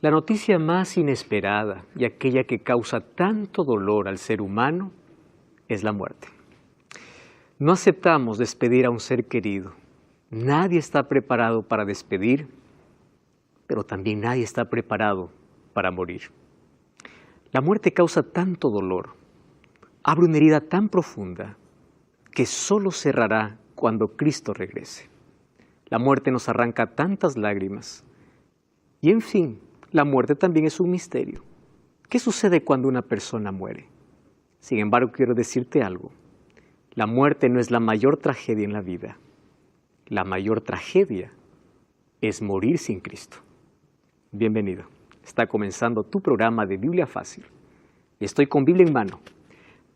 La noticia más inesperada y aquella que causa tanto dolor al ser humano es la muerte. No aceptamos despedir a un ser querido. Nadie está preparado para despedir, pero también nadie está preparado para morir. La muerte causa tanto dolor, abre una herida tan profunda que solo cerrará cuando Cristo regrese. La muerte nos arranca tantas lágrimas. Y en fin, la muerte también es un misterio. ¿Qué sucede cuando una persona muere? Sin embargo, quiero decirte algo. La muerte no es la mayor tragedia en la vida. La mayor tragedia es morir sin Cristo. Bienvenido. Está comenzando tu programa de Biblia Fácil. Estoy con Biblia en mano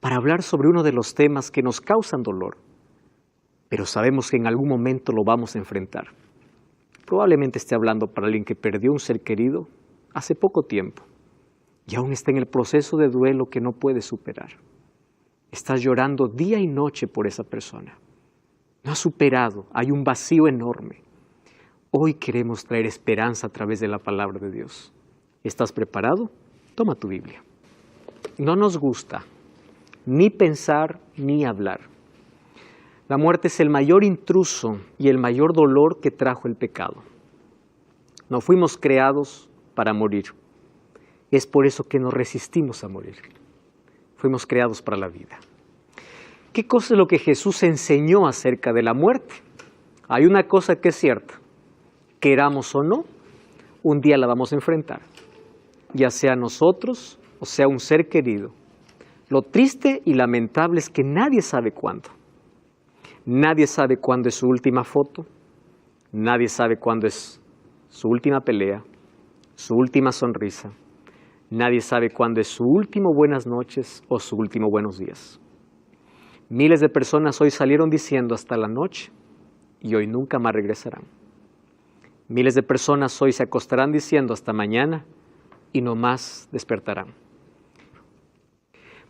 para hablar sobre uno de los temas que nos causan dolor, pero sabemos que en algún momento lo vamos a enfrentar. Probablemente esté hablando para alguien que perdió un ser querido hace poco tiempo y aún está en el proceso de duelo que no puede superar. Estás llorando día y noche por esa persona. No has superado, hay un vacío enorme. Hoy queremos traer esperanza a través de la palabra de Dios. ¿Estás preparado? Toma tu Biblia. No nos gusta ni pensar ni hablar. La muerte es el mayor intruso y el mayor dolor que trajo el pecado. No fuimos creados para morir. Es por eso que nos resistimos a morir. Fuimos creados para la vida. ¿Qué cosa es lo que Jesús enseñó acerca de la muerte? Hay una cosa que es cierta. Queramos o no, un día la vamos a enfrentar. Ya sea nosotros o sea un ser querido. Lo triste y lamentable es que nadie sabe cuándo. Nadie sabe cuándo es su última foto. Nadie sabe cuándo es su última pelea, su última sonrisa. Nadie sabe cuándo es su último buenas noches o su último buenos días. Miles de personas hoy salieron diciendo hasta la noche y hoy nunca más regresarán. Miles de personas hoy se acostarán diciendo hasta mañana y no más despertarán.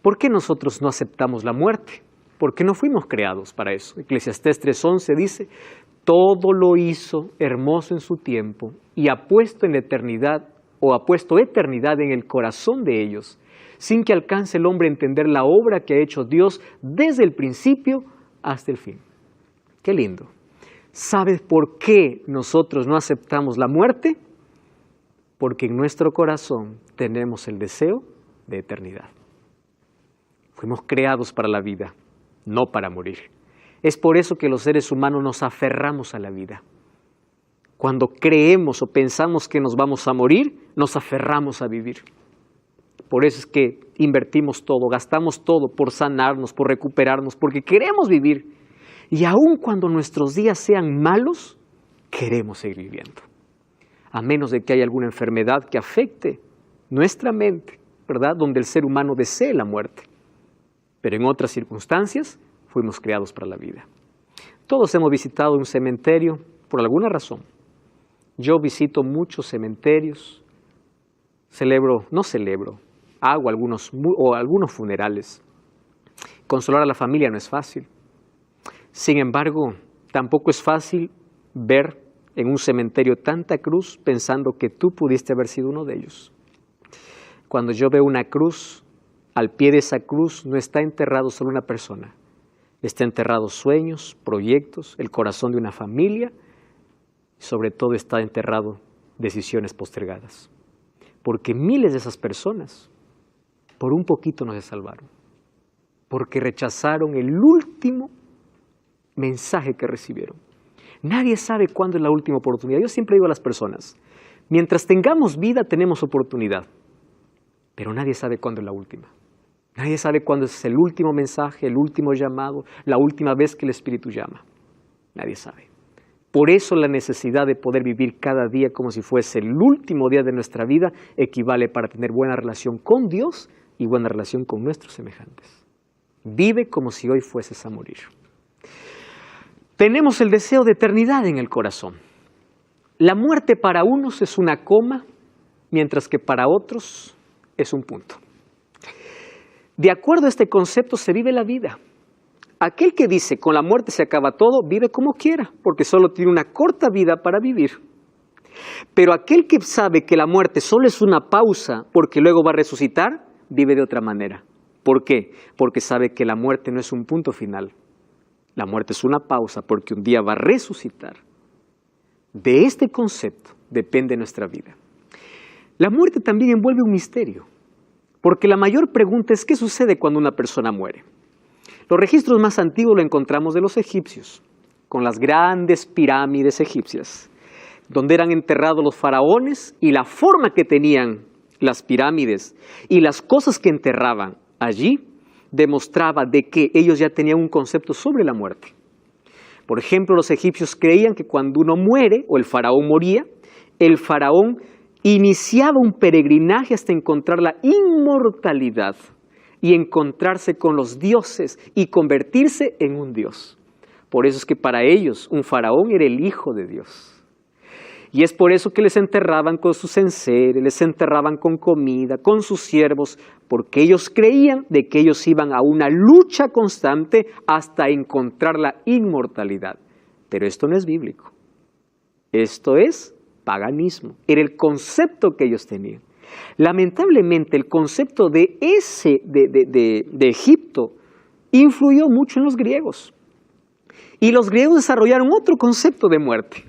¿Por qué nosotros no aceptamos la muerte? Porque no fuimos creados para eso. Eclesiastés 3:11 dice, todo lo hizo hermoso en su tiempo y ha puesto en la eternidad o ha puesto eternidad en el corazón de ellos, sin que alcance el hombre a entender la obra que ha hecho Dios desde el principio hasta el fin. Qué lindo. ¿Sabes por qué nosotros no aceptamos la muerte? Porque en nuestro corazón tenemos el deseo de eternidad. Fuimos creados para la vida, no para morir. Es por eso que los seres humanos nos aferramos a la vida. Cuando creemos o pensamos que nos vamos a morir, nos aferramos a vivir. Por eso es que invertimos todo, gastamos todo por sanarnos, por recuperarnos, porque queremos vivir. Y aun cuando nuestros días sean malos, queremos seguir viviendo. A menos de que haya alguna enfermedad que afecte nuestra mente, ¿verdad? Donde el ser humano desee la muerte. Pero en otras circunstancias, fuimos creados para la vida. Todos hemos visitado un cementerio por alguna razón. Yo visito muchos cementerios, hago algunos funerales. Consolar a la familia no es fácil. Sin embargo, tampoco es fácil ver en un cementerio tanta cruz pensando que tú pudiste haber sido uno de ellos. Cuando yo veo una cruz, al pie de esa cruz no está enterrado solo una persona. Está enterrado sueños, proyectos, el corazón de una familia y sobre todo está enterrado decisiones postergadas. Porque miles de esas personas por un poquito no se salvaron. Porque rechazaron el último mensaje que recibieron. Nadie sabe cuándo es la última oportunidad. Yo siempre digo a las personas, mientras tengamos vida tenemos oportunidad, pero nadie sabe cuándo es la última. Nadie sabe cuándo es el último mensaje, el último llamado, la última vez que el Espíritu llama. Nadie sabe. Por eso la necesidad de poder vivir cada día como si fuese el último día de nuestra vida equivale para tener buena relación con Dios y buena relación con nuestros semejantes. Vive como si hoy fueses a morir. Tenemos el deseo de eternidad en el corazón. La muerte para unos es una coma, mientras que para otros es un punto. De acuerdo a este concepto se vive la vida. Aquel que dice con la muerte se acaba todo, vive como quiera, porque solo tiene una corta vida para vivir. Pero aquel que sabe que la muerte solo es una pausa porque luego va a resucitar, vive de otra manera. ¿Por qué? Porque sabe que la muerte no es un punto final. La muerte es una pausa porque un día va a resucitar. De este concepto depende nuestra vida. La muerte también envuelve un misterio, porque la mayor pregunta es ¿qué sucede cuando una persona muere? Los registros más antiguos lo encontramos de los egipcios, con las grandes pirámides egipcias, donde eran enterrados los faraones y la forma que tenían las pirámides y las cosas que enterraban allí demostraba de que ellos ya tenían un concepto sobre la muerte. Por ejemplo, los egipcios creían que cuando uno muere o el faraón moría, el faraón iniciaba un peregrinaje hasta encontrar la inmortalidad y encontrarse con los dioses y convertirse en un dios. Por eso es que para ellos un faraón era el hijo de Dios. Y es por eso que les enterraban con sus enseres, les enterraban con comida, con sus siervos, porque ellos creían de que ellos iban a una lucha constante hasta encontrar la inmortalidad. Pero esto no es bíblico. Esto es paganismo. Era el concepto que ellos tenían. Lamentablemente el concepto de Egipto influyó mucho en los griegos. Y los griegos desarrollaron otro concepto de muerte.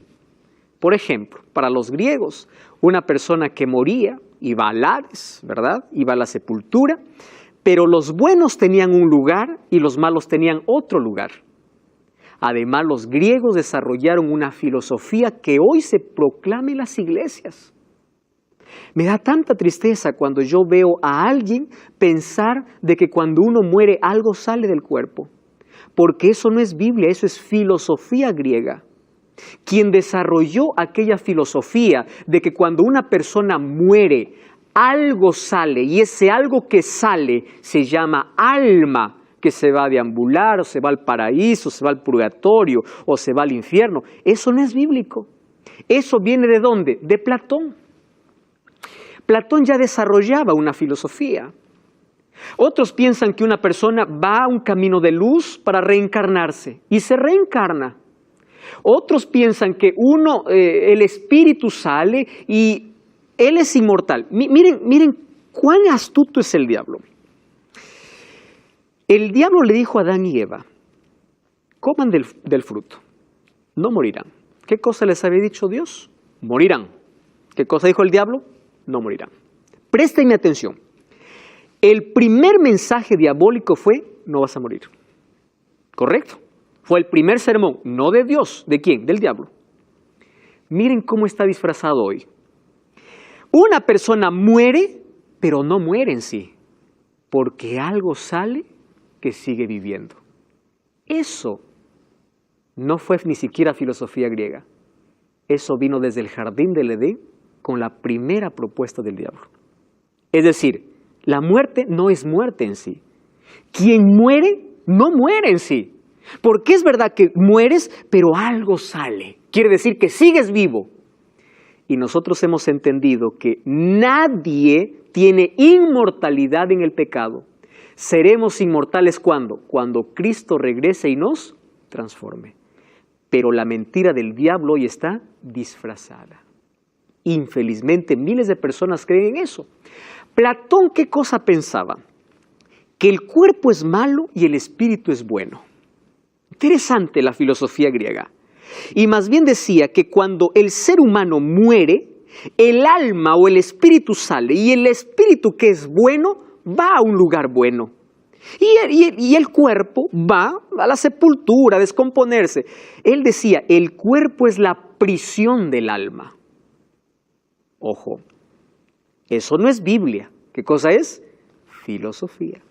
Por ejemplo, para los griegos, una persona que moría iba al Hades, ¿verdad? Iba a la sepultura, pero los buenos tenían un lugar y los malos tenían otro lugar. Además, los griegos desarrollaron una filosofía que hoy se proclama en las iglesias. Me da tanta tristeza cuando yo veo a alguien pensar de que cuando uno muere algo sale del cuerpo, porque eso no es Biblia, eso es filosofía griega. Quien desarrolló aquella filosofía de que cuando una persona muere, algo sale, y ese algo que sale se llama alma, que se va a deambular, o se va al paraíso, o se va al purgatorio, o se va al infierno. Eso no es bíblico. Eso viene ¿de dónde? De Platón. Platón ya desarrollaba una filosofía. Otros piensan que una persona va a un camino de luz para reencarnarse, y se reencarna. Otros piensan que el espíritu sale y él es inmortal. Miren cuán astuto es el diablo. El diablo le dijo a Adán y Eva, coman del fruto, no morirán. ¿Qué cosa les había dicho Dios? Morirán. ¿Qué cosa dijo el diablo? No morirán. Préstenme atención. El primer mensaje diabólico fue, no vas a morir. ¿Correcto? Fue el primer sermón, no de Dios. ¿De quién? Del diablo. Miren cómo está disfrazado hoy. Una persona muere, pero no muere en sí, porque algo sale que sigue viviendo. Eso no fue ni siquiera filosofía griega. Eso vino desde el jardín del Edén con la primera propuesta del diablo. Es decir, la muerte no es muerte en sí. Quien muere, no muere en sí. Porque es verdad que mueres, pero algo sale. Quiere decir que sigues vivo. Y nosotros hemos entendido que nadie tiene inmortalidad en el pecado. Seremos inmortales ¿cuándo? Cuando Cristo regrese y nos transforme. Pero la mentira del diablo hoy está disfrazada. Infelizmente miles de personas creen en eso. Platón, ¿qué cosa pensaba? Que el cuerpo es malo y el espíritu es bueno. Interesante la filosofía griega. Y más bien decía que cuando el ser humano muere, el alma o el espíritu sale y el espíritu que es bueno va a un lugar bueno. Y el cuerpo va a la sepultura, a descomponerse. Él decía, el cuerpo es la prisión del alma. Ojo, eso no es Biblia. ¿Qué cosa es? Filosofía.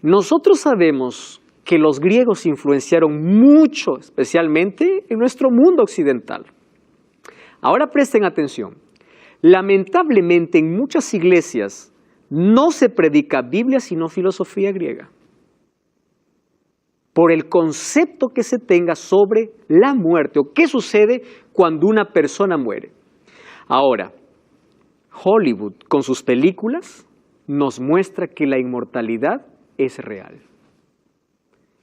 Nosotros sabemos que los griegos influenciaron mucho, especialmente en nuestro mundo occidental. Ahora presten atención. Lamentablemente en muchas iglesias no se predica Biblia sino filosofía griega. Por el concepto que se tenga sobre la muerte o qué sucede cuando una persona muere. Ahora, Hollywood con sus películas nos muestra que la inmortalidad es real.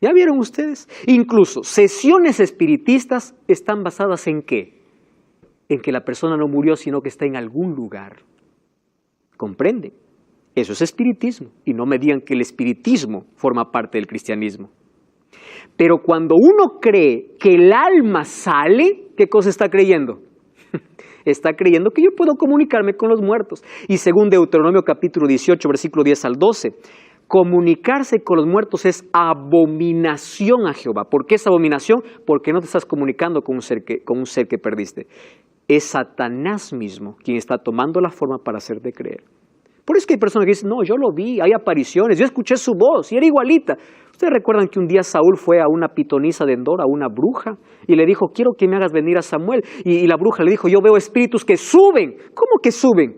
¿Ya vieron ustedes? Incluso sesiones espiritistas están basadas ¿en qué? en que la persona no murió, sino que está en algún lugar. ¿Comprenden? Eso es espiritismo. Y no me digan que el espiritismo forma parte del cristianismo. Pero cuando uno cree que el alma sale, ¿qué cosa está creyendo? Está creyendo que yo puedo comunicarme con los muertos. Y según Deuteronomio capítulo 18, versículo 10 al 12, comunicarse con los muertos es abominación a Jehová. ¿Por qué es abominación? Porque no te estás comunicando con un ser que perdiste. Es Satanás mismo quien está tomando la forma para hacerte creer. Por eso que hay personas que dicen, no, yo lo vi, hay apariciones, yo escuché su voz y era igualita. ¿Ustedes recuerdan que un día Saúl fue a una pitonisa de Endor, a una bruja, y le dijo, quiero que me hagas venir a Samuel? Y la bruja le dijo, yo veo espíritus que suben. ¿Cómo que suben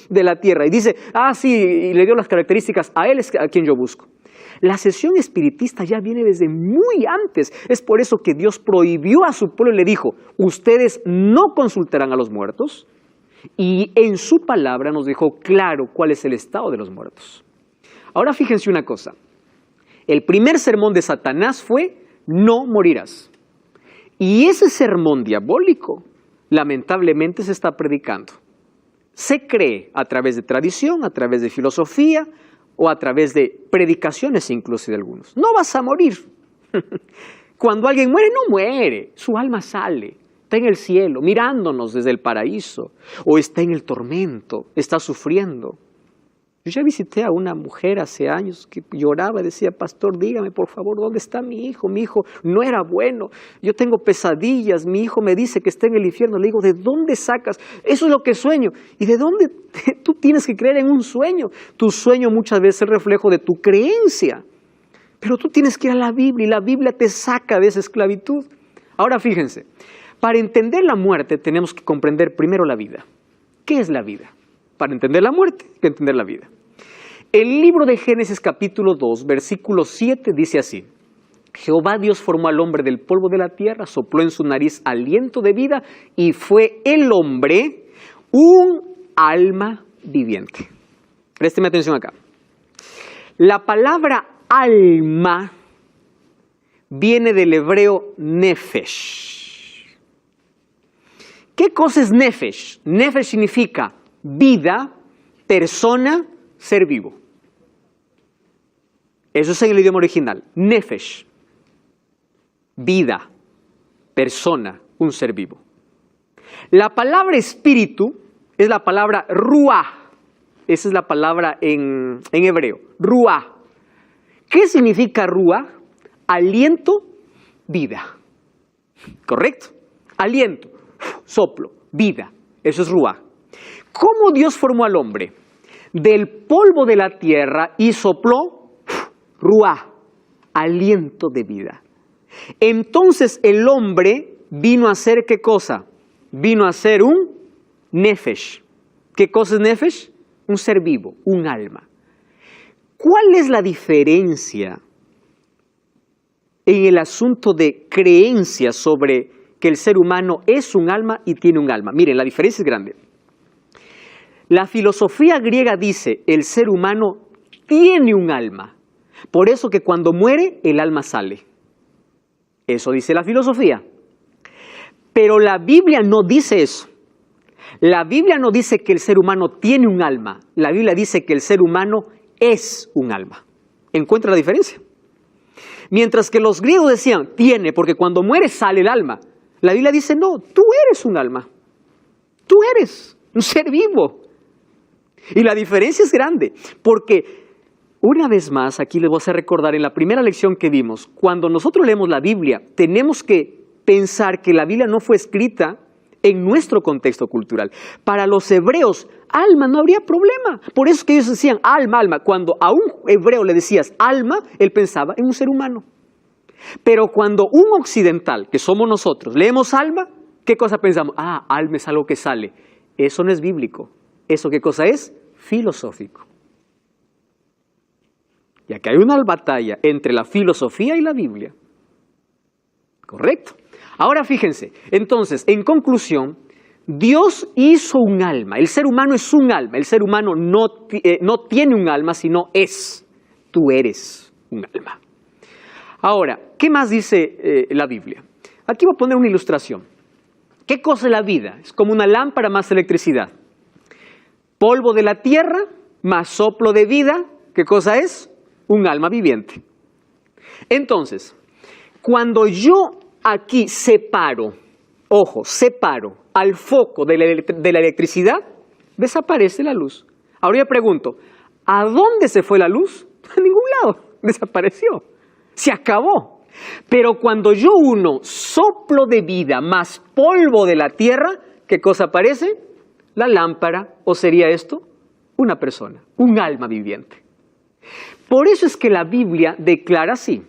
de la tierra? Y dice, sí, y le dio las características, a él es a quien yo busco. La sesión espiritista ya viene desde muy antes. Es por eso que Dios prohibió a su pueblo y le dijo, ustedes no consultarán a los muertos. Y en su palabra nos dejó claro cuál es el estado de los muertos. Ahora fíjense una cosa. El primer sermón de Satanás fue, no morirás. Y ese sermón diabólico, lamentablemente, se está predicando. Se cree a través de tradición, a través de filosofía o a través de predicaciones incluso de algunos. No vas a morir. Cuando alguien muere, no muere. Su alma sale. Está en el cielo, mirándonos desde el paraíso, o está en el tormento, está sufriendo. Yo ya visité a una mujer hace años que lloraba y decía, pastor, dígame por favor, ¿dónde está mi hijo? Mi hijo no era bueno, yo tengo pesadillas, mi hijo me dice que está en el infierno. Le digo, ¿de dónde sacas? Eso es lo que sueño. ¿Y de dónde? Tú tienes que creer en un sueño. Tu sueño muchas veces es el reflejo de tu creencia. Pero tú tienes que ir a la Biblia y la Biblia te saca de esa esclavitud. Ahora fíjense. Para entender la muerte tenemos que comprender primero la vida. ¿Qué es la vida? Para entender la muerte hay que entender la vida. El libro de Génesis capítulo 2, versículo 7 dice así. Jehová Dios formó al hombre del polvo de la tierra, sopló en su nariz aliento de vida y fue el hombre un alma viviente. Présteme atención acá. La palabra alma viene del hebreo nefesh. ¿Qué cosa es nefesh? Nefesh significa vida, persona, ser vivo. Eso es en el idioma original. Nefesh. Vida, persona, un ser vivo. La palabra espíritu es la palabra ruah. Esa es la palabra en hebreo. Ruah. ¿Qué significa ruah? Aliento, vida. ¿Correcto? Aliento. Soplo, vida, eso es ruah. ¿Cómo Dios formó al hombre? Del polvo de la tierra y sopló ruah, aliento de vida. Entonces el hombre vino a ser ¿qué cosa? Vino a ser un nefesh. ¿Qué cosa es nefesh? Un ser vivo, un alma. ¿Cuál es la diferencia en el asunto de creencia sobre que el ser humano es un alma y tiene un alma? Miren, la diferencia es grande. La filosofía griega dice, el ser humano tiene un alma. Por eso que cuando muere, el alma sale. Eso dice la filosofía. Pero la Biblia no dice eso. La Biblia no dice que el ser humano tiene un alma. La Biblia dice que el ser humano es un alma. ¿Encuentra la diferencia? Mientras que los griegos decían, tiene, porque cuando muere sale el alma. La Biblia dice, no, tú eres un alma. Tú eres un ser vivo. Y la diferencia es grande, porque una vez más, aquí les voy a hacer recordar en la primera lección que vimos, cuando nosotros leemos la Biblia, tenemos que pensar que la Biblia no fue escrita en nuestro contexto cultural. Para los hebreos, alma no habría problema. Por eso es que ellos decían alma, alma. Cuando a un hebreo le decías alma, él pensaba en un ser humano. Pero cuando un occidental, que somos nosotros, leemos alma, ¿qué cosa pensamos? Alma es algo que sale. Eso no es bíblico. ¿Eso qué cosa es? Filosófico. Y aquí hay una batalla entre la filosofía y la Biblia. ¿Correcto? Ahora fíjense, entonces, en conclusión, Dios hizo un alma. El ser humano es un alma. El ser humano no tiene un alma, sino es. Tú eres un alma. Ahora, ¿qué más dice la Biblia? Aquí voy a poner una ilustración. ¿Qué cosa es la vida? Es como una lámpara más electricidad. Polvo de la tierra más soplo de vida. ¿Qué cosa es? Un alma viviente. Entonces, cuando yo aquí separo, ojo, separo al foco de la electricidad, desaparece la luz. Ahora yo pregunto, ¿a dónde se fue la luz? A ningún lado, desapareció, se acabó. Pero cuando yo uno soplo de vida más polvo de la tierra, ¿qué cosa aparece? La lámpara, o sería esto, una persona, un alma viviente. Por eso es que la Biblia declara así.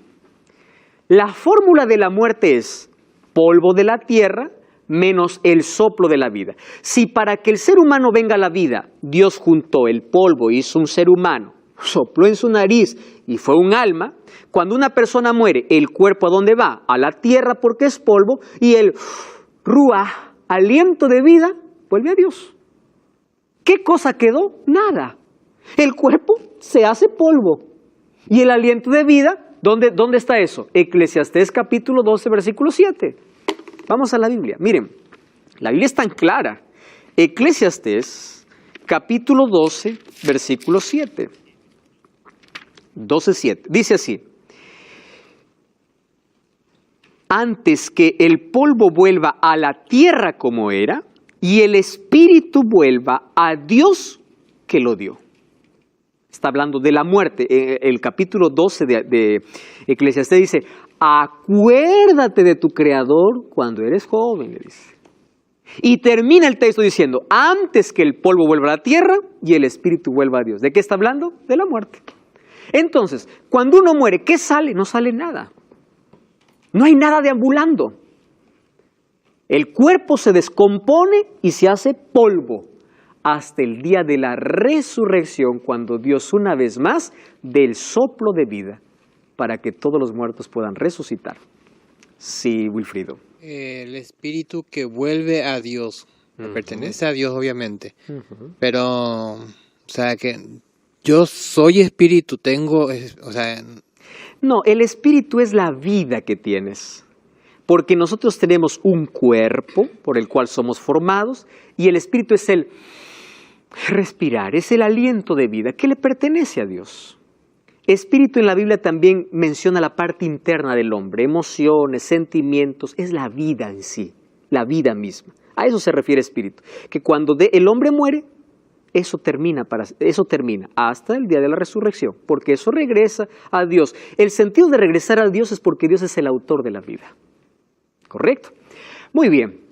La fórmula de la muerte es polvo de la tierra menos el soplo de la vida. Si para que el ser humano venga a la vida, Dios juntó el polvo, hizo un ser humano, sopló en su nariz y fue un alma, cuando una persona muere, el cuerpo ¿a dónde va? A la tierra porque es polvo y el ruah, aliento de vida, vuelve a Dios. ¿Qué cosa quedó? Nada. El cuerpo se hace polvo. Y el aliento de vida, ¿dónde está eso? Eclesiastés capítulo 12, versículo 7. Vamos a la Biblia. Miren, la Biblia es tan clara. Eclesiastés capítulo 12, versículo 7. 12, 7. Dice así. Antes que el polvo vuelva a la tierra como era, y el espíritu vuelva a Dios que lo dio. Está hablando de la muerte. El capítulo 12 de Eclesiastés dice, acuérdate de tu Creador cuando eres joven, le dice. Y termina el texto diciendo, antes que el polvo vuelva a la tierra y el espíritu vuelva a Dios. ¿De qué está hablando? De la muerte. Entonces, cuando uno muere, ¿qué sale? No sale nada. No hay nada deambulando. El cuerpo se descompone y se hace polvo hasta el día de la resurrección, cuando Dios una vez más dé el soplo de vida para que todos los muertos puedan resucitar. Sí, Wilfrido. El espíritu que vuelve a Dios, pertenece a Dios obviamente, pero, o sea, que yo soy espíritu, No, el espíritu es la vida que tienes. Porque nosotros tenemos un cuerpo por el cual somos formados y el espíritu es el respirar, es el aliento de vida que le pertenece a Dios. Espíritu en la Biblia también menciona la parte interna del hombre, emociones, sentimientos, es la vida en sí, la vida misma. A eso se refiere espíritu, que cuando el hombre muere, eso termina hasta el día de la resurrección, porque eso regresa a Dios. El sentido de regresar a Dios es porque Dios es el autor de la vida. ¿Correcto? Muy bien.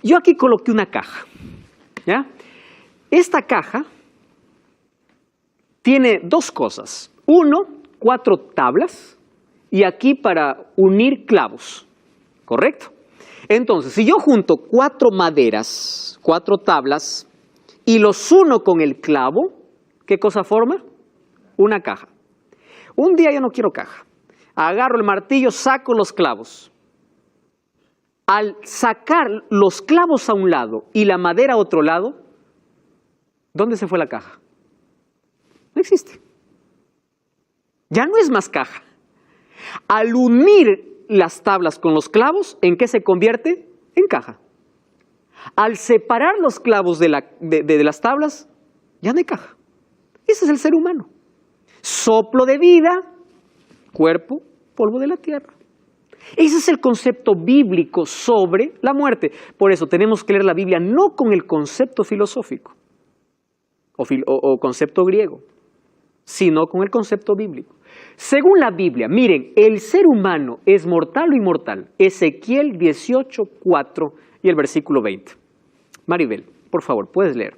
Yo aquí coloqué una caja. ¿Ya? Esta caja tiene dos cosas. Uno, 4 tablas y aquí para unir clavos. ¿Correcto? Entonces, si yo junto 4 maderas, 4 tablas y los uno con el clavo, ¿qué cosa forma? Una caja. Un día yo no quiero caja. Agarro el martillo, saco los clavos. Al sacar los clavos a un lado y la madera a otro lado, ¿dónde se fue la caja? No existe. Ya no es más caja. Al unir las tablas con los clavos, ¿en qué se convierte? En caja. Al separar los clavos de las tablas, ya no hay caja. Ese es el ser humano. Soplo de vida, cuerpo, polvo de la tierra. Ese es el concepto bíblico sobre la muerte. Por eso tenemos que leer la Biblia no con el concepto filosófico o concepto griego, sino con el concepto bíblico. Según la Biblia, miren, el ser humano es mortal o inmortal. Ezequiel 18, 4 y el versículo 20. Maribel, por favor, puedes leer.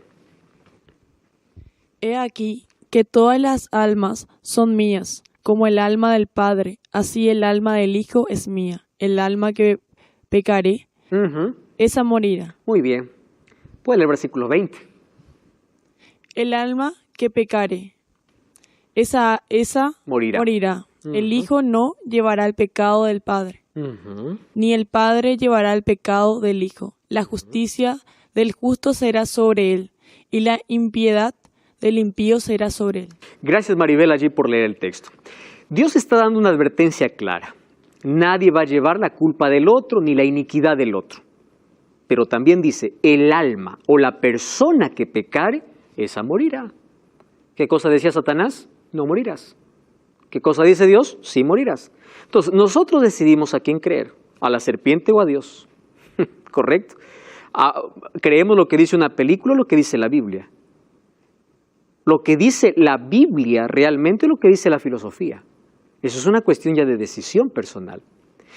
He aquí que todas las almas son mías, como el alma del Padre, así el alma del Hijo es mía. El alma que pecaré, esa morirá. Muy bien. Puede leer el versículo 20. El alma que pecaré, esa morirá. El Hijo no llevará el pecado del Padre, ni el Padre llevará el pecado del Hijo. La justicia del justo será sobre él, y la impiedad del impío será sobre él. Gracias, Maribel, allí por leer el texto. Dios está dando una advertencia clara. Nadie va a llevar la culpa del otro ni la iniquidad del otro. pero también dice, el alma o la persona que pecare, esa morirá. ¿Qué cosa decía Satanás? No morirás. ¿Qué cosa dice Dios? Sí morirás. Entonces, nosotros decidimos a quién creer, a la serpiente o a Dios. ¿Correcto? Creemos lo que dice una película o lo que dice la Biblia. Lo que dice la Biblia realmente es lo que dice la filosofía. Eso es una cuestión ya de decisión personal.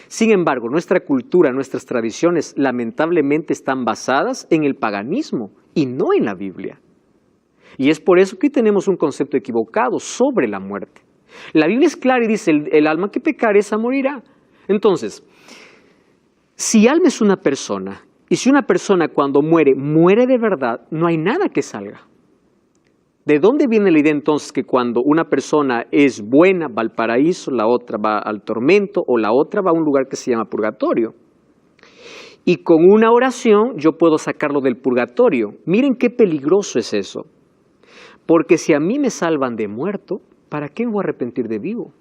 Sin embargo, nuestra cultura, nuestras tradiciones, lamentablemente están basadas en el paganismo y no en la Biblia. Y es por eso que tenemos un concepto equivocado sobre la muerte. La Biblia es clara y dice, el alma que pecare, esa morirá. Entonces, si alma es una persona, y si una persona cuando muere, muere de verdad, no hay nada que salga. ¿De dónde viene la idea entonces que cuando una persona es buena va al paraíso, la otra va al tormento o la otra va a un lugar que se llama purgatorio? Y con una oración yo puedo sacarlo del purgatorio. Miren qué peligroso es eso. Porque si a mí me salvan de muerto, ¿para qué me voy a arrepentir de vivo?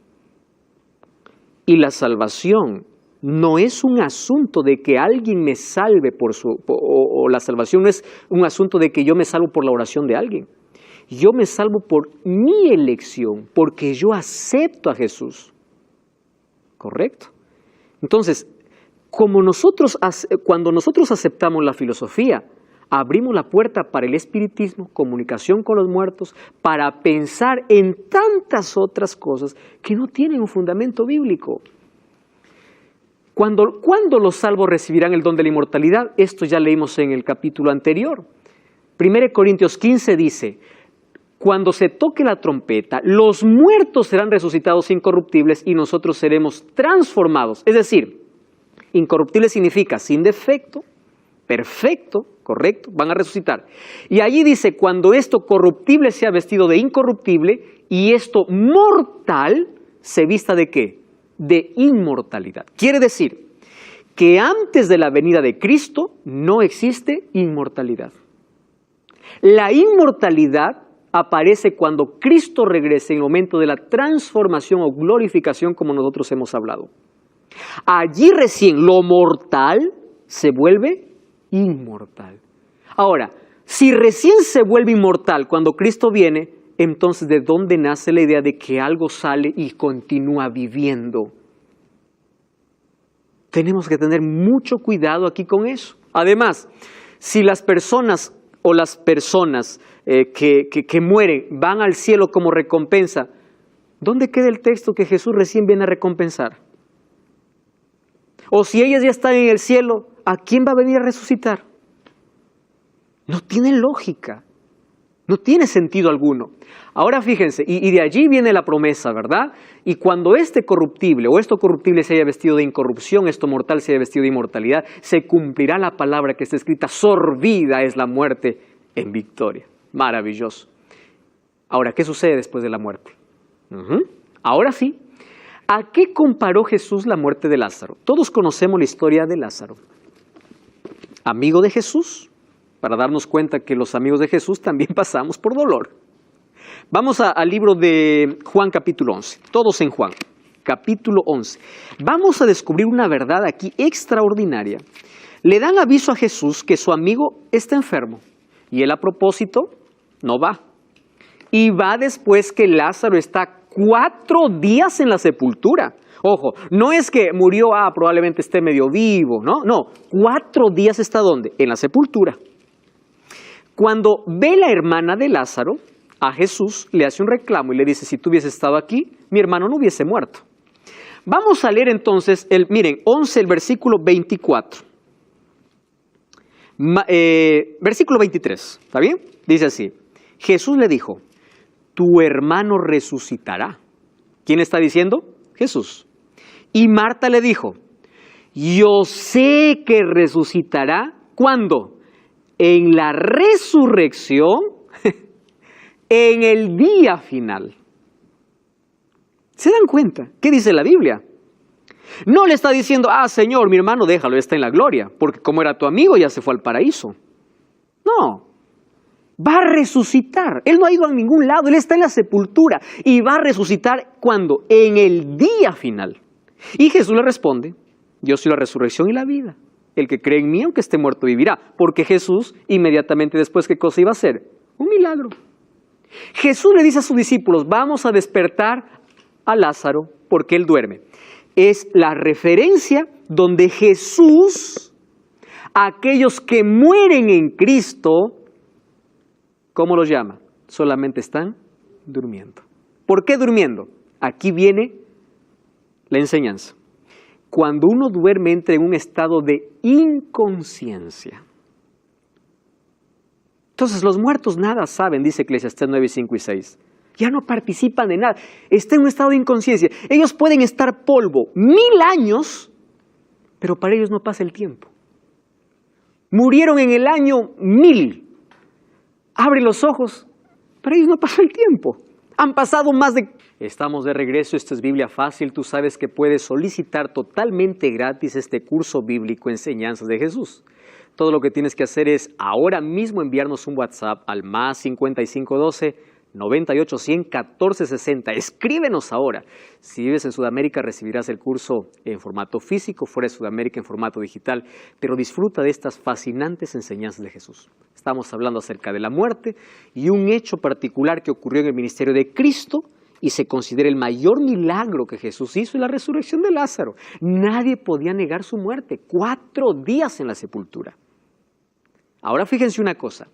Y la salvación no es un asunto de que alguien me salve o la salvación no es un asunto de que yo me salvo por la oración de alguien. Yo me salvo por mi elección, porque yo acepto a Jesús. ¿Correcto? Entonces, cuando nosotros aceptamos la filosofía, abrimos la puerta para el espiritismo, comunicación con los muertos, para pensar en tantas otras cosas que no tienen un fundamento bíblico. ¿Cuándo los salvos recibirán el don de la inmortalidad? Esto ya leímos en el capítulo anterior. 1 Corintios 15 dice, cuando se toque la trompeta, los muertos serán resucitados incorruptibles y nosotros seremos transformados. Es decir, incorruptible significa sin defecto, perfecto, correcto, van a resucitar. Y allí dice, cuando esto corruptible sea vestido de incorruptible y esto mortal se vista ¿de qué? De inmortalidad. Quiere decir que antes de la venida de Cristo no existe inmortalidad. La inmortalidad aparece cuando Cristo regrese en el momento de la transformación o glorificación como nosotros hemos hablado. Allí recién lo mortal se vuelve inmortal. Ahora, si recién se vuelve inmortal cuando Cristo viene, entonces ¿de dónde nace la idea de que algo sale y continúa viviendo? Tenemos que tener mucho cuidado aquí con eso. Además, si las personas que mueren van al cielo como recompensa, ¿dónde queda el texto que Jesús recién viene a recompensar? O si ellas ya están en el cielo, ¿a quién va a venir a resucitar? No tiene lógica, no tiene sentido alguno. Ahora fíjense, y de allí viene la promesa, ¿verdad? Y cuando este corruptible o esto corruptible se haya vestido de incorrupción, esto mortal se haya vestido de inmortalidad, se cumplirá la palabra que está escrita, sorbida es la muerte en victoria. Maravilloso. Ahora, ¿qué sucede después de la muerte? Ahora sí, ¿a qué comparó Jesús la muerte de Lázaro? Todos conocemos la historia de Lázaro. Amigo de Jesús, para darnos cuenta que los amigos de Jesús también pasamos por dolor. Vamos al libro de Juan capítulo 11, todos en Juan, capítulo 11. Vamos a descubrir una verdad aquí extraordinaria. Le dan aviso a Jesús que su amigo está enfermo y él a propósito no va. Y va después que Lázaro está 4 días en la sepultura. Ojo, no es que murió, probablemente esté medio vivo, no, 4 días está ¿dónde? En la sepultura. Cuando ve la hermana de Lázaro, a Jesús le hace un reclamo y le dice, si tú hubieses estado aquí, mi hermano no hubiese muerto. Vamos a leer entonces, miren, 11, el versículo 24. Versículo 23, ¿está bien? Dice así, Jesús le dijo, tu hermano resucitará. ¿Quién está diciendo? Jesús. Y Marta le dijo, yo sé que resucitará, ¿cuándo? En la resurrección, en el día final. ¿Se dan cuenta? ¿Qué dice la Biblia? No le está diciendo, Señor, mi hermano, déjalo, está en la gloria, porque como era tu amigo ya se fue al paraíso. No, va a resucitar. Él no ha ido a ningún lado, él está en la sepultura y va a resucitar, ¿cuándo? En el día final. Y Jesús le responde, yo soy la resurrección y la vida. el que cree en mí, aunque esté muerto, vivirá. Porque Jesús, inmediatamente después, ¿qué cosa iba a hacer? Un milagro. Jesús le dice a sus discípulos, vamos a despertar a Lázaro porque él duerme. Es la referencia donde Jesús, a aquellos que mueren en Cristo, ¿cómo los llama? Solamente están durmiendo. ¿Por qué durmiendo? Aquí viene la enseñanza. Cuando uno duerme entra en un estado de inconsciencia. Entonces los muertos nada saben, dice Eclesiastés 9, 5 y 6. Ya no participan de nada. Está en un estado de inconsciencia. Ellos pueden estar polvo 1000 años, pero para ellos no pasa el tiempo. Murieron en el año 1000. Abre los ojos. Para ellos no pasa el tiempo. Han pasado más de... Estamos de regreso, esto es Biblia Fácil. Tú sabes que puedes solicitar totalmente gratis este curso bíblico Enseñanzas de Jesús. Todo lo que tienes que hacer es ahora mismo enviarnos un WhatsApp al más 5512 98 100 14 60. Escríbenos ahora. Si vives en Sudamérica recibirás el curso en formato físico, fuera de Sudamérica en formato digital, pero disfruta de estas fascinantes enseñanzas de Jesús. Estamos hablando acerca de la muerte y un hecho particular que ocurrió en el ministerio de Cristo y se considera el mayor milagro que Jesús hizo, la resurrección de Lázaro. Nadie podía negar su muerte, 4 días en la sepultura. Ahora fíjense una cosa,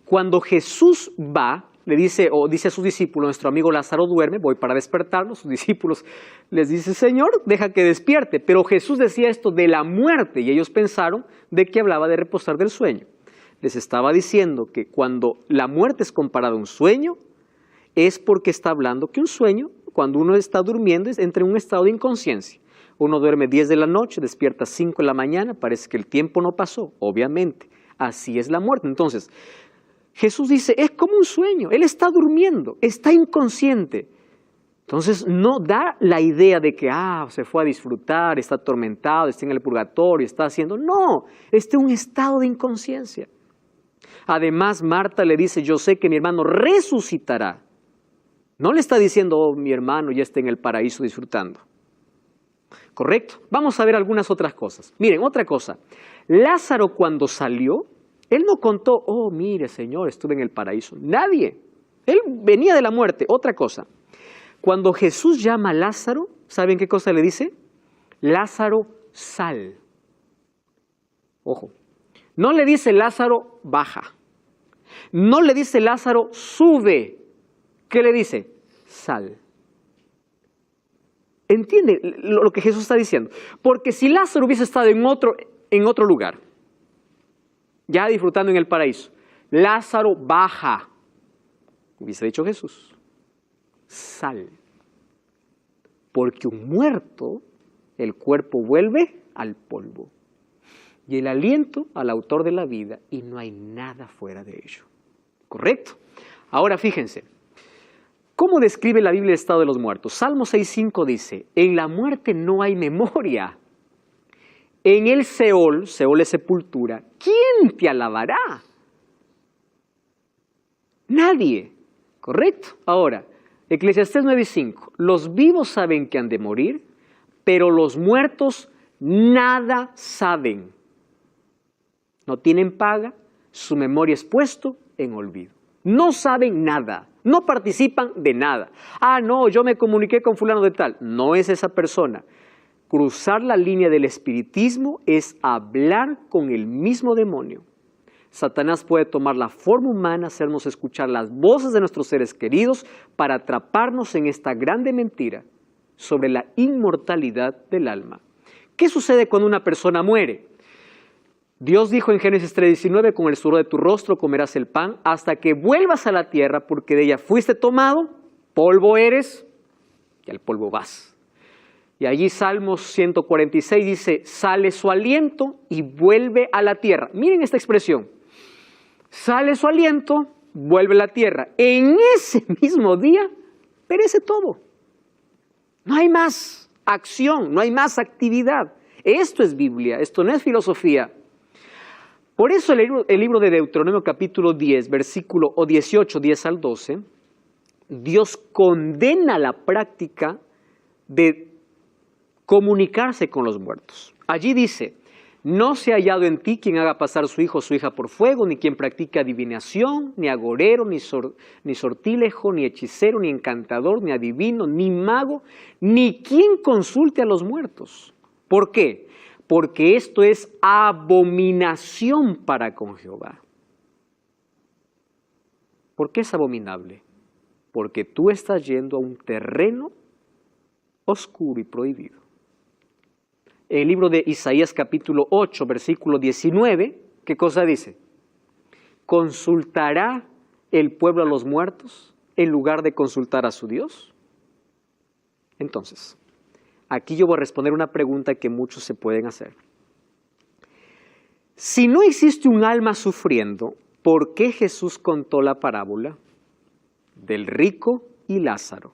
cuando Jesús va, le dice, o dice a sus discípulos, nuestro amigo Lázaro duerme, voy para despertarlo. Sus discípulos les dice, Señor, deja que despierte. Pero Jesús decía esto de la muerte y ellos pensaron de que hablaba de reposar del sueño. Les estaba diciendo que cuando la muerte es comparada a un sueño, es porque está hablando que un sueño, cuando uno está durmiendo, entra en un estado de inconsciencia. Uno duerme 10 de la noche, despierta 5 de la mañana, parece que el tiempo no pasó, obviamente. Así es la muerte. Entonces, Jesús dice, es como un sueño, Él está durmiendo, está inconsciente. Entonces no da la idea de que se fue a disfrutar, está atormentado, está en el purgatorio, está haciendo... No, está en un estado de inconsciencia. Además, Marta le dice, yo sé que mi hermano resucitará. No le está diciendo, mi hermano ya está en el paraíso disfrutando. ¿Correcto? Vamos a ver algunas otras cosas. Miren, otra cosa. Lázaro cuando salió, él no contó, mire Señor, estuve en el paraíso. Nadie. Él venía de la muerte. Otra cosa. Cuando Jesús llama a Lázaro, ¿saben qué cosa le dice? Lázaro, sal. Ojo. No le dice Lázaro, baja. No le dice Lázaro, sube. ¿Qué le dice? Sal. ¿Entiende lo que Jesús está diciendo? Porque si Lázaro hubiese estado en otro lugar, ya disfrutando en el paraíso, Lázaro baja, hubiese dicho Jesús, sal. Porque un muerto, el cuerpo vuelve al polvo y el aliento al autor de la vida y no hay nada fuera de ello. ¿Correcto? Ahora fíjense, ¿cómo describe la Biblia el estado de los muertos? Salmo 6:5 dice, en la muerte no hay memoria. En el Seol, Seol es sepultura, ¿quién te alabará? Nadie, ¿correcto? Ahora, Eclesiastés 9:5, los vivos saben que han de morir, pero los muertos nada saben. No tienen paga, su memoria es puesto en olvido. No saben nada, no participan de nada. No, yo me comuniqué con fulano de tal. No es esa persona. Cruzar la línea del espiritismo es hablar con el mismo demonio. Satanás puede tomar la forma humana, hacernos escuchar las voces de nuestros seres queridos para atraparnos en esta grande mentira sobre la inmortalidad del alma. ¿Qué sucede cuando una persona muere? Dios dijo en Génesis 3:19, con el sudor de tu rostro comerás el pan hasta que vuelvas a la tierra porque de ella fuiste tomado, polvo eres y al polvo vas. Y allí Salmos 146 dice, sale su aliento y vuelve a la tierra. Miren esta expresión, sale su aliento, vuelve a la tierra. En ese mismo día perece todo. No hay más acción, no hay más actividad. Esto es Biblia, esto no es filosofía. Por eso el libro de Deuteronomio capítulo 10, versículo 18, 10 al 12, Dios condena la práctica de comunicarse con los muertos. Allí dice, No se ha hallado en ti quien haga pasar su hijo o su hija por fuego, ni quien practique adivinación, ni agorero, ni sortilejo, ni hechicero, ni encantador, ni adivino, ni mago, ni quien consulte a los muertos. ¿Por qué? Porque esto es abominación para con Jehová. ¿Por qué es abominable? Porque tú estás yendo a un terreno oscuro y prohibido. El libro de Isaías capítulo 8, versículo 19, ¿qué cosa dice? ¿Consultará el pueblo a los muertos en lugar de consultar a su Dios? Entonces, aquí yo voy a responder una pregunta que muchos se pueden hacer. Si no existe un alma sufriendo, ¿por qué Jesús contó la parábola del rico y Lázaro?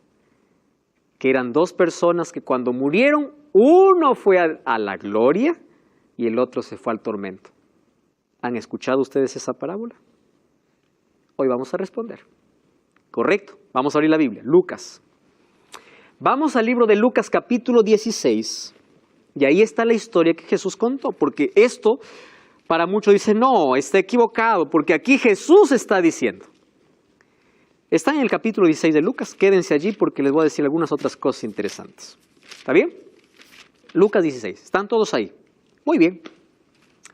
Que eran dos personas que cuando murieron, uno fue a la gloria y el otro se fue al tormento. ¿Han escuchado ustedes esa parábola? Hoy vamos a responder. Correcto. Vamos a abrir la Biblia. Lucas. Vamos al libro de Lucas capítulo 16. Y ahí está la historia que Jesús contó. Porque esto, para muchos dicen, no, está equivocado. Porque aquí Jesús está diciendo. Está en el capítulo 16 de Lucas. Quédense allí porque les voy a decir algunas otras cosas interesantes. ¿Está bien? Lucas 16. ¿Están todos ahí? Muy bien.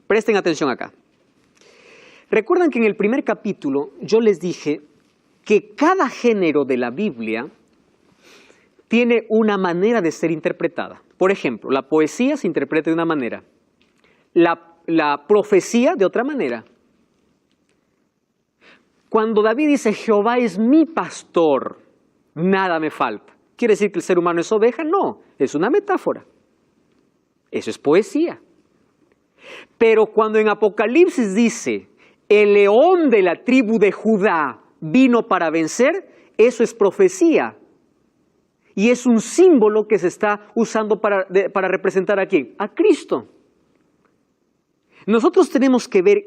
Presten atención acá. Recuerdan que en el primer capítulo yo les dije que cada género de la Biblia tiene una manera de ser interpretada. Por ejemplo, la poesía se interpreta de una manera, la profecía de otra manera. Cuando David dice, Jehová es mi pastor, nada me falta. ¿Quiere decir que el ser humano es oveja? No, es una metáfora. Eso es poesía. Pero cuando en Apocalipsis dice, el león de la tribu de Judá vino para vencer, eso es profecía. Y es un símbolo que se está usando para representar a ¿quién? A Cristo. Nosotros tenemos que ver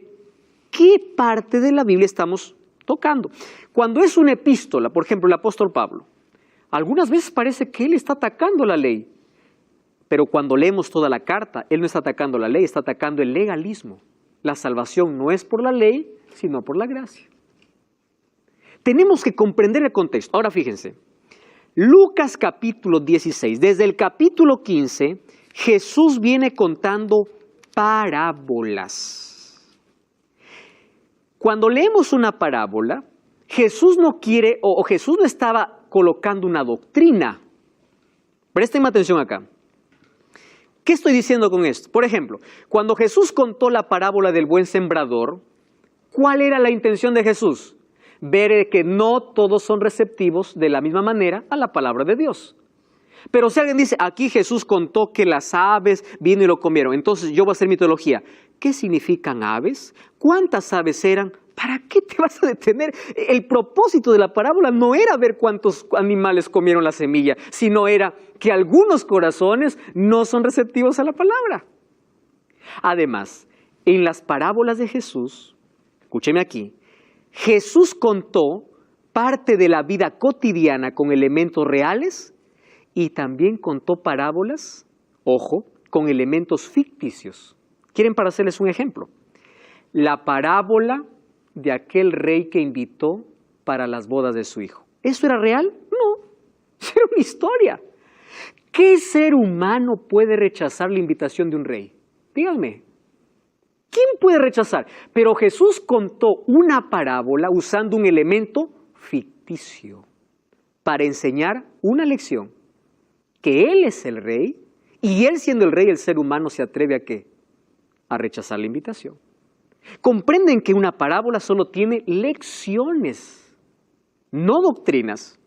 qué parte de la Biblia estamos tocando. Cuando es una epístola, por ejemplo, el apóstol Pablo, algunas veces parece que él está atacando la ley. Pero cuando leemos toda la carta, él no está atacando la ley, está atacando el legalismo. La salvación no es por la ley, sino por la gracia. Tenemos que comprender el contexto. Ahora fíjense, Lucas capítulo 16, desde el capítulo 15, Jesús viene contando parábolas. Cuando leemos una parábola, Jesús no quiere, o Jesús no estaba colocando una doctrina. Préstenme atención acá. ¿Qué estoy diciendo con esto? Por ejemplo, cuando Jesús contó la parábola del buen sembrador, ¿cuál era la intención de Jesús? Ver que no todos son receptivos de la misma manera a la palabra de Dios. Pero si alguien dice, aquí Jesús contó que las aves vino y lo comieron, entonces yo voy a hacer mi teología. ¿Qué significan aves? ¿Cuántas aves eran? ¿Para qué te vas a detener? El propósito de la parábola no era ver cuántos animales comieron la semilla, sino era que algunos corazones no son receptivos a la palabra. Además, en las parábolas de Jesús, escúcheme aquí, Jesús contó parte de la vida cotidiana con elementos reales y también contó parábolas, ojo, con elementos ficticios. ¿Quieren para hacerles un ejemplo? La parábola de aquel rey que invitó para las bodas de su hijo. ¿Eso era real? No, eso era una historia. ¿Qué ser humano puede rechazar la invitación de un rey? Díganme, ¿quién puede rechazar? Pero Jesús contó una parábola usando un elemento ficticio para enseñar una lección, que Él es el rey y Él siendo el rey, el ser humano se atreve ¿a qué? A rechazar la invitación. Comprenden que una parábola solo tiene lecciones, no doctrinas.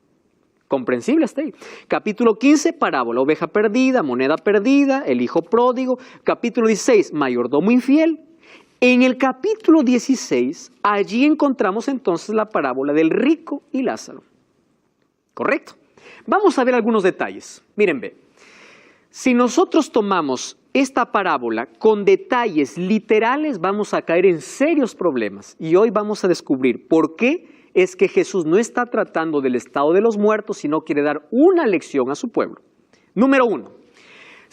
Comprensible hasta ahí. Capítulo 15, parábola, oveja perdida, moneda perdida, el hijo pródigo. Capítulo 16, mayordomo infiel. En el capítulo 16, allí encontramos entonces la parábola del rico y Lázaro. ¿Correcto? Vamos a ver algunos detalles. Miren, ve. Si nosotros tomamos esta parábola con detalles literales, vamos a caer en serios problemas. Y hoy vamos a descubrir por qué es que Jesús no está tratando del estado de los muertos, sino quiere dar una lección a su pueblo. Número 1.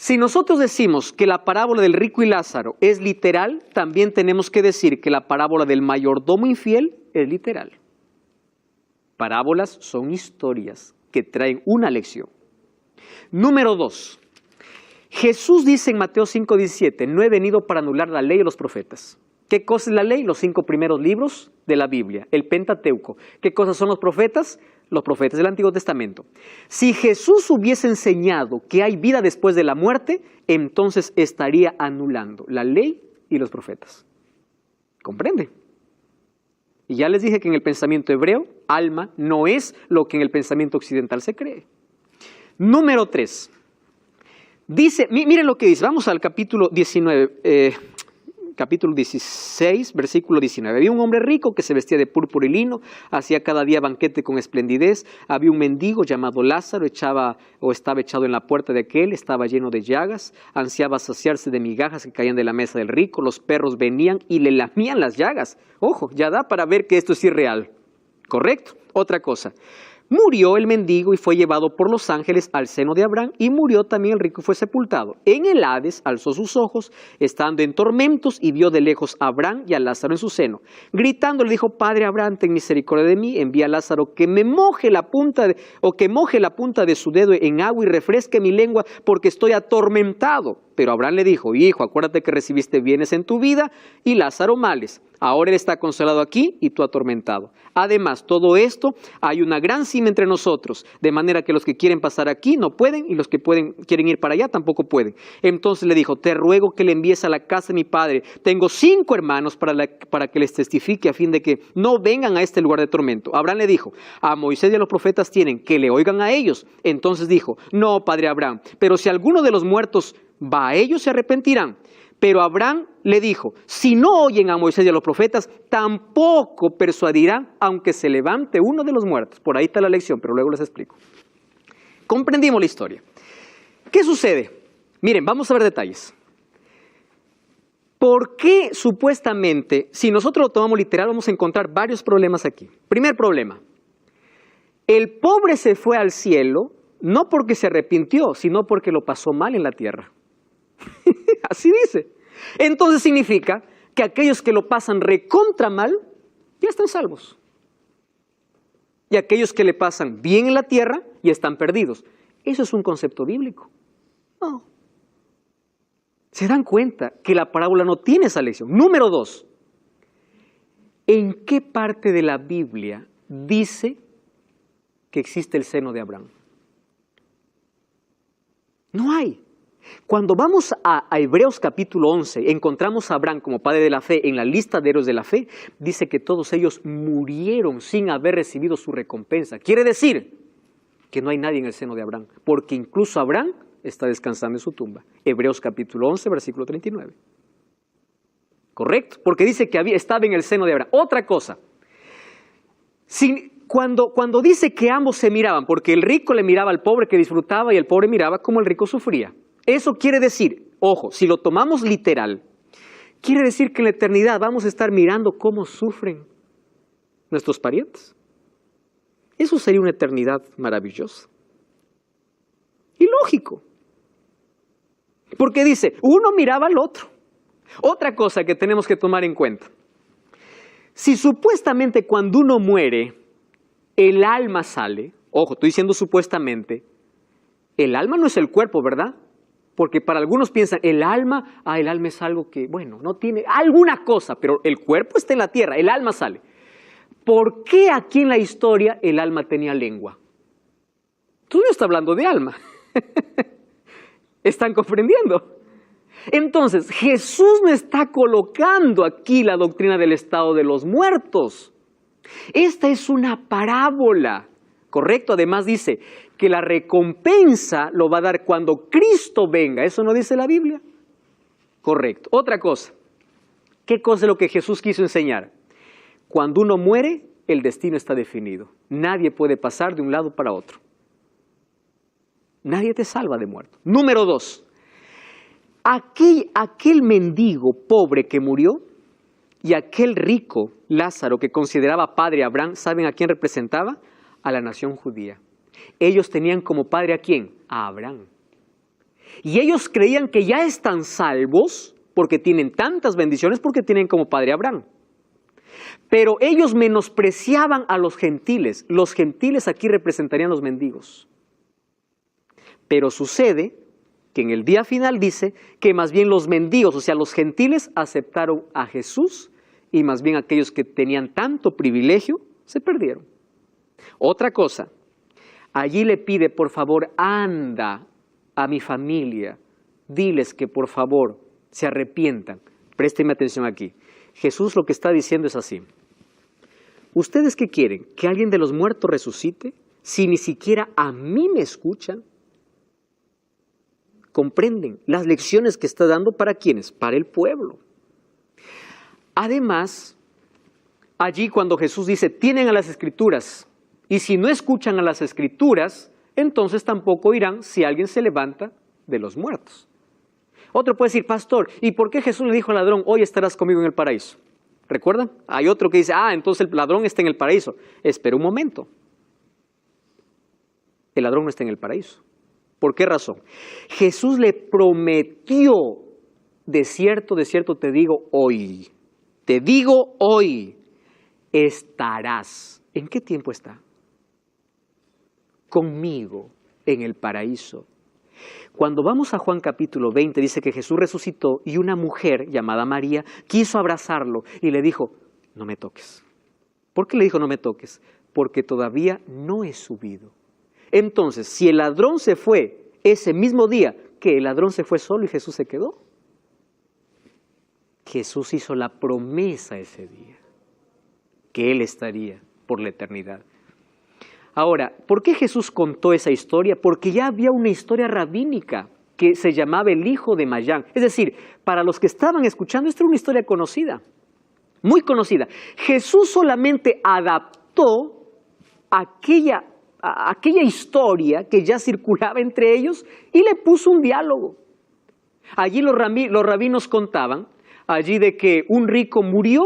Si nosotros decimos que la parábola del rico y Lázaro es literal, también tenemos que decir que la parábola del mayordomo infiel es literal. Parábolas son historias que traen una lección. Número 2. Jesús dice en Mateo 5:17, no he venido para anular la ley de los profetas. ¿Qué cosa es la ley? Los 5 primeros libros de la Biblia, el Pentateuco. ¿Qué cosas son los profetas? Los profetas del Antiguo Testamento. Si Jesús hubiese enseñado que hay vida después de la muerte, entonces estaría anulando la ley y los profetas. ¿Comprende? Y ya les dije que en el pensamiento hebreo, alma no es lo que en el pensamiento occidental se cree. Número 3. Dice, miren lo que dice, vamos al capítulo 19, capítulo 16, versículo 19. Había un hombre rico que se vestía de púrpura y lino, hacía cada día banquete con esplendidez. Había un mendigo llamado Lázaro, estaba echado en la puerta de aquel, estaba lleno de llagas, ansiaba saciarse de migajas que caían de la mesa del rico. Los perros venían y le lamían las llagas. Ojo, ya da para ver que esto es irreal. ¿Correcto? Otra cosa. Murió el mendigo y fue llevado por los ángeles al seno de Abraham, y murió también el rico y fue sepultado. En el Hades alzó sus ojos, estando en tormentos, y vio de lejos a Abraham y a Lázaro en su seno. Gritando le dijo, Padre Abraham, ten misericordia de mí, envía a Lázaro que moje la punta de su dedo en agua y refresque mi lengua, porque estoy atormentado. Pero Abraham le dijo, hijo, acuérdate que recibiste bienes en tu vida y Lázaro males. Ahora él está consolado aquí y tú atormentado. Además, todo esto, hay una gran cima entre nosotros, de manera que los que quieren pasar aquí no pueden, y los que quieren ir para allá tampoco pueden. Entonces le dijo, te ruego que le envíes a la casa de mi padre. Tengo 5 hermanos para que les testifique, a fin de que no vengan a este lugar de tormento. Abraham le dijo, a Moisés y a los profetas tienen, que le oigan a ellos. Entonces dijo, no, padre Abraham, pero si alguno de los muertos va a ellos, se arrepentirán. Pero Abraham le dijo, si no oyen a Moisés y a los profetas, tampoco persuadirán, aunque se levante uno de los muertos. Por ahí está la lección, pero luego les explico. Comprendimos la historia. ¿Qué sucede? Miren, vamos a ver detalles. ¿Por qué supuestamente, si nosotros lo tomamos literal, vamos a encontrar varios problemas aquí? Primer problema, el pobre se fue al cielo, no porque se arrepintió, sino porque lo pasó mal en la tierra. Así dice. Entonces significa que aquellos que lo pasan recontra mal, ya están salvos. Y aquellos que le pasan bien en la tierra, ya están perdidos. ¿Eso es un concepto bíblico? No. ¿Se dan cuenta que la parábola no tiene esa lección? Número 2. ¿En qué parte de la Biblia dice que existe el seno de Abraham? No hay. Cuando vamos a Hebreos capítulo 11, encontramos a Abraham como padre de la fe en la lista de héroes de la fe, dice que todos ellos murieron sin haber recibido su recompensa. Quiere decir que no hay nadie en el seno de Abraham, porque incluso Abraham está descansando en su tumba. Hebreos capítulo 11, versículo 39. ¿Correcto? Porque dice que estaba en el seno de Abraham. Otra cosa, cuando dice que ambos se miraban, porque el rico le miraba al pobre que disfrutaba y el pobre miraba como el rico sufría. Eso quiere decir, ojo, si lo tomamos literal, quiere decir que en la eternidad vamos a estar mirando cómo sufren nuestros parientes. Eso sería una eternidad maravillosa. Y lógico. Porque dice, uno miraba al otro. Otra cosa que tenemos que tomar en cuenta. Si supuestamente cuando uno muere, el alma sale, ojo, estoy diciendo supuestamente, el alma no es el cuerpo, ¿verdad? Porque para algunos piensan, el alma es algo que, bueno, no tiene alguna cosa, pero el cuerpo está en la tierra, el alma sale. ¿Por qué aquí en la historia el alma tenía lengua? Tú no estás hablando de alma. ¿Están comprendiendo? Entonces, Jesús no está colocando aquí la doctrina del estado de los muertos. Esta es una parábola, ¿correcto? Además dice que la recompensa lo va a dar cuando Cristo venga. ¿Eso no dice la Biblia? Correcto. Otra cosa. ¿Qué cosa es lo que Jesús quiso enseñar? Cuando uno muere, el destino está definido. Nadie puede pasar de un lado para otro. Nadie te salva de muerto. Número 2. Aquel mendigo pobre que murió y aquel rico Lázaro que consideraba padre a Abraham, ¿saben a quién representaba? A la nación judía. Ellos tenían como padre ¿a quién? A Abraham. Y ellos creían que ya están salvos porque tienen tantas bendiciones, porque tienen como padre a Abraham. Pero ellos menospreciaban a los gentiles. Los gentiles aquí representarían los mendigos. Pero sucede que en el día final dice que más bien los mendigos, o sea, los gentiles aceptaron a Jesús y más bien aquellos que tenían tanto privilegio se perdieron. Otra cosa, allí le pide, por favor, anda a mi familia, diles que por favor se arrepientan. Présteme atención aquí. Jesús lo que está diciendo es así. ¿Ustedes qué quieren? ¿Que alguien de los muertos resucite? Si ni siquiera a mí me escuchan. ¿Comprenden las lecciones que está dando para quiénes? Para el pueblo. Además, allí cuando Jesús dice, tienen a las Escrituras, y si no escuchan a las Escrituras, entonces tampoco irán si alguien se levanta de los muertos. Otro puede decir, pastor, ¿y por qué Jesús le dijo al ladrón, hoy estarás conmigo en el paraíso? ¿Recuerdan? Hay otro que dice, entonces el ladrón está en el paraíso. Espera un momento. El ladrón no está en el paraíso. ¿Por qué razón? Jesús le prometió, de cierto te digo hoy, estarás. ¿En qué tiempo está? Conmigo en el paraíso. Cuando vamos a Juan capítulo 20, dice que Jesús resucitó y una mujer llamada María quiso abrazarlo y le dijo, no me toques. ¿Por qué le dijo no me toques? Porque todavía no he subido. Entonces, si el ladrón se fue ese mismo día, ¿que el ladrón se fue solo y Jesús se quedó? Jesús hizo la promesa ese día, que Él estaría por la eternidad. Ahora, ¿por qué Jesús contó esa historia? Porque ya había una historia rabínica que se llamaba el hijo de Mayán. Es decir, para los que estaban escuchando, esta era una historia conocida, muy conocida. Jesús solamente adaptó aquella historia que ya circulaba entre ellos y le puso un diálogo. Allí los rabinos contaban, allí de que un rico murió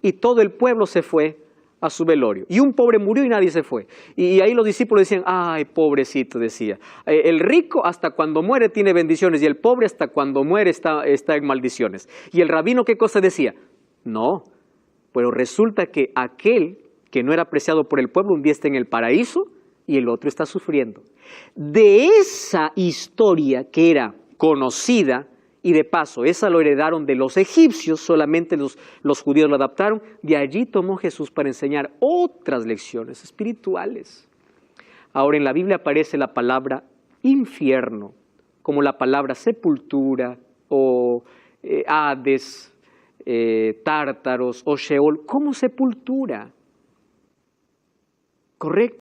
y todo el pueblo se fue a su velorio. Y un pobre murió y nadie se fue. Y ahí los discípulos decían, ay, pobrecito, decía. El rico hasta cuando muere tiene bendiciones y el pobre hasta cuando muere está en maldiciones. Y el rabino, ¿qué cosa decía? No, pero resulta que aquel que no era apreciado por el pueblo un día está en el paraíso y el otro está sufriendo. De esa historia que era conocida, y de paso, esa lo heredaron de los egipcios, solamente los judíos lo adaptaron. De allí tomó Jesús para enseñar otras lecciones espirituales. Ahora en la Biblia aparece la palabra infierno, como la palabra sepultura o Hades, Tártaros o Sheol, como sepultura. ¿Correcto?